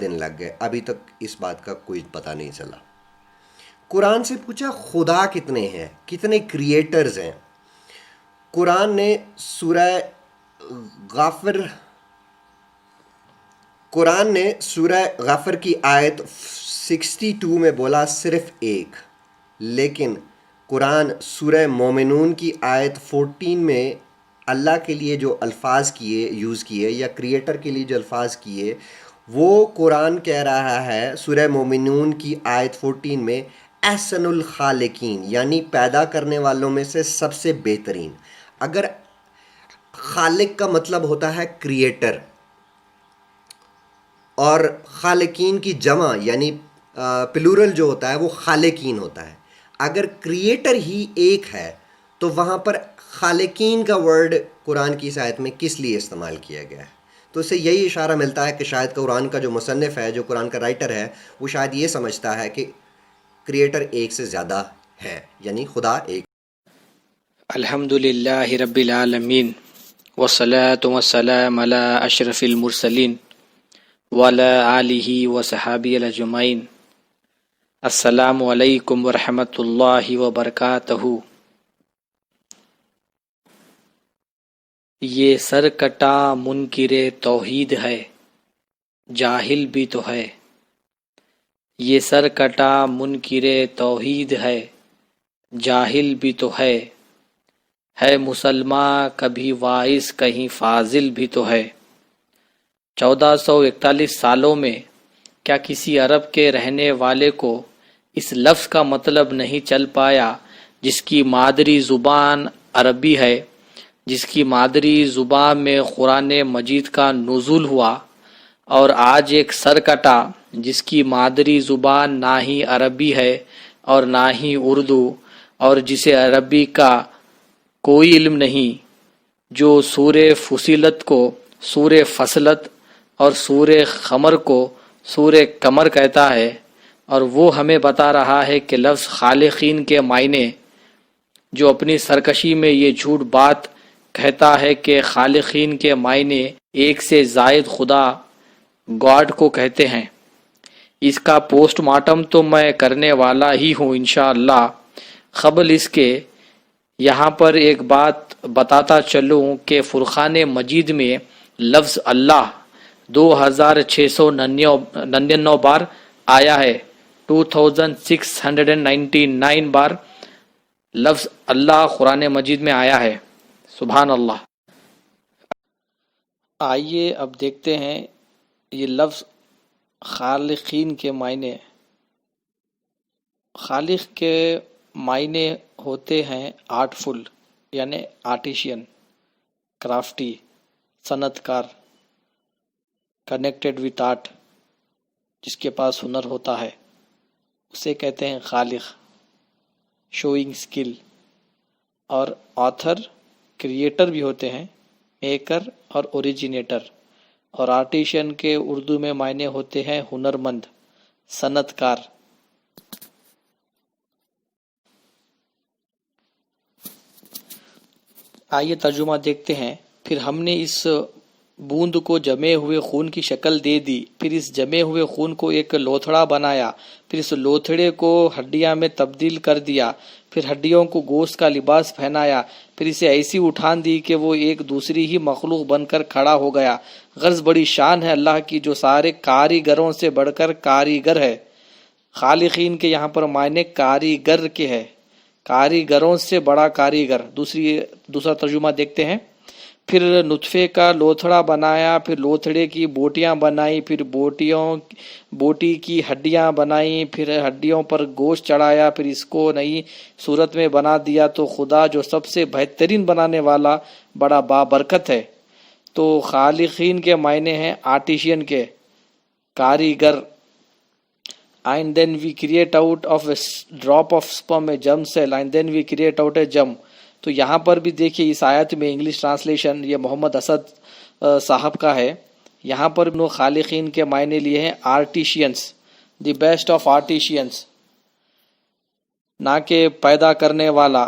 دن لگ گئے، ابھی تک اس بات کا کوئی پتہ نہیں چلا۔ قرآن سے پوچھا خدا کتنے ہیں، کتنے کریٹرز ہیں؟ قرآن نے غافر قرآن نے سورہ غفر کی آیت 62 میں بولا صرف ایک، لیکن قرآن سورہ مومنون کی آیت 14 میں اللہ کے لیے جو الفاظ یوز کیے یا کریٹر کے لیے جو الفاظ کیے، وہ قرآن کہہ رہا ہے سورہ مومنون کی آیت 14 میں احسن الخالقین، یعنی پیدا کرنے والوں میں سے سب سے بہترین۔ اگر خالق کا مطلب ہوتا ہے کریٹر، اور خالقین کی جمع یعنی پلورل جو ہوتا ہے وہ خالقین ہوتا ہے، اگر کریٹر ہی ایک ہے تو وہاں پر خالقین کا ورڈ قرآن کی اس آیت میں کس لیے استعمال کیا گیا ہے؟ تو اس سے یہی اشارہ ملتا ہے کہ شاید قرآن کا جو مصنف ہے، جو قرآن کا رائٹر ہے، وہ شاید یہ سمجھتا ہے کہ کریٹر ایک سے زیادہ ہے، یعنی خدا ایک۔ الحمد للہ رب العالمین والصلاة والسلام علی اشرف المرسلین وعلی آلہ وصحابہ اجمعین۔ السلام علیکم ورحمۃ اللہ وبرکاتہ۔ یہ سر کٹا منکر توحید ہے، جاہل بھی تو ہے۔ یہ سر کٹا منکر توحید ہے، جاہل بھی تو ہے مسلمان کبھی واعظ کہیں فاضل بھی تو ہے۔ 1441 سالوں میں کیا کسی عرب کے رہنے والے کو اس لفظ کا مطلب نہیں چل پایا جس کی مادری زبان عربی ہے، جس کی مادری زبان میں قرآن مجید کا نزول ہوا، اور آج ایک سر کٹا جس کی مادری زبان نہ ہی عربی ہے اور نہ ہی اردو، اور جسے عربی کا کوئی علم نہیں، جو سورہ فصلت کو سورہ فصلت اور سورہ قمر کو سورہ قمر کہتا ہے، اور وہ ہمیں بتا رہا ہے کہ لفظ خالقین کے معنی، جو اپنی سرکشی میں یہ جھوٹ بات کہتا ہے کہ خالقین کے معنی ایک سے زائد خدا گاڈ کو کہتے ہیں، اس کا پوسٹ مارٹم تو میں کرنے والا ہی ہوں انشاءاللہ۔ قبل اس کے یہاں پر ایک بات بتاتا چلوں کہ فرقان مجید میں لفظ اللہ 2699 بار آیا ہے، 2699 بار لفظ اللہ قرآن مجید میں آیا ہے، سبحان اللہ۔ آئیے اب دیکھتے ہیں یہ لفظ خالقین کے معنی۔ خالق کے معنی ہوتے ہیں آرٹفل، یعنی آرٹیشین، کرافٹی، صنعت کار، کنیکٹڈ وتھ آرٹ، جس کے پاس ہنر ہوتا ہے اسے کہتے ہیں خالق، شوئنگ اسکل۔ اور آتھر کریٹر بھی ہوتے ہیں، میکر اور اوریجینیٹر۔ اور آرٹیشین کے اردو میں معنی ہوتے ہیں ہنرمند، صنعت کار۔ آئیے ترجمہ دیکھتے ہیں۔ پھر ہم نے اس بوند کو جمے ہوئے خون کی شکل دے دی، پھر اس جمے ہوئے خون کو ایک لوتھڑا بنایا، پھر اس لوتھڑے کو ہڈیاں میں تبدیل کر دیا، پھر ہڈیوں کو گوشت کا لباس پہنایا، پھر اسے ایسی اٹھان دی کہ وہ ایک دوسری ہی مخلوق بن کر کھڑا ہو گیا۔ غرض بڑی شان ہے اللہ کی جو سارے کاریگروں سے بڑھ کر کاریگر ہے۔ خالقین کے یہاں پر معنی کاریگر کے ہے، کاریگروں سے بڑا کاریگر۔ دوسرا ترجمہ دیکھتے ہیں۔ پھر نطفے کا لوتھڑا بنایا، پھر لوتھڑے کی بوٹیاں بنائی، پھر بوٹی کی ہڈیاں بنائیں، پھر ہڈیوں پر گوشت چڑھایا، پھر اس کو نئی صورت میں بنا دیا۔ تو خدا جو سب سے بہترین بنانے والا بڑا بابرکت ہے۔ تو خالقین کے معنی ہیں آرٹیشین کے، کاریگر۔ And then we create out of a drop of sperm a germ cell, and then we create out a germ. تو یہاں پر بھی دیکھیے اس آیت میں انگلش ٹرانسلیشن یہ محمد اسد صاحب کا ہے۔ یہاں پر انہوں خالقین کے معنی لیے ہیں آرٹیشینس، دی بیسٹ آف آرٹیشینس، نہ کہ پیدا کرنے والا۔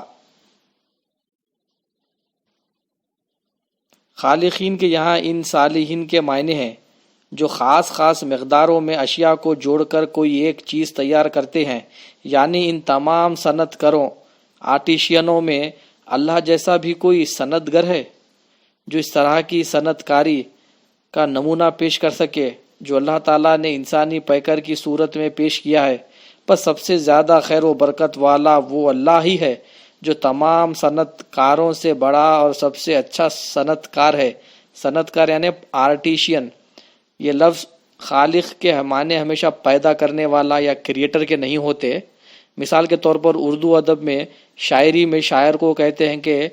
خالقین کے یہاں ان صالحین کے معنی ہیں جو خاص خاص مقداروں میں اشیاء کو جوڑ کر کوئی ایک چیز تیار کرتے ہیں، یعنی ان تمام صنعت کاروں آرٹیشینوں میں اللہ جیسا بھی کوئی صنعت گر ہے جو اس طرح کی صنعت کاری کا نمونہ پیش کر سکے جو اللہ تعالیٰ نے انسانی پیکر کی صورت میں پیش کیا ہے؟ بس سب سے زیادہ خیر و برکت والا وہ اللہ ہی ہے جو تمام صنعت کاروں سے بڑا اور سب سے اچھا صنعت کار ہے۔ صنعت کار یعنی آرٹیشین۔ یہ لفظ خالق کے معنی ہمیشہ پیدا کرنے والا یا کریٹر کے نہیں ہوتے۔ مثال کے طور پر اردو ادب میں شاعری میں شاعر کو کہتے ہیں کہ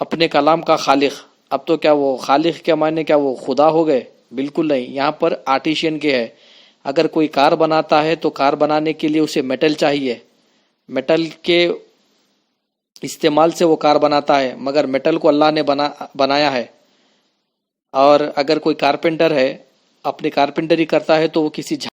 اپنے کلام کا خالق۔ اب تو کیا وہ خالق کے معنی کیا وہ خدا ہو گئے؟ بالکل نہیں، یہاں پر آرٹیشین کے ہے۔ اگر کوئی کار بناتا ہے تو کار بنانے کے لیے اسے میٹل چاہیے، میٹل کے استعمال سے وہ کار بناتا ہے، مگر میٹل کو اللہ نے بنایا ہے۔ اور اگر کوئی کارپینٹر ہے، اپنی کارپینٹری کرتا ہے تو وہ کسی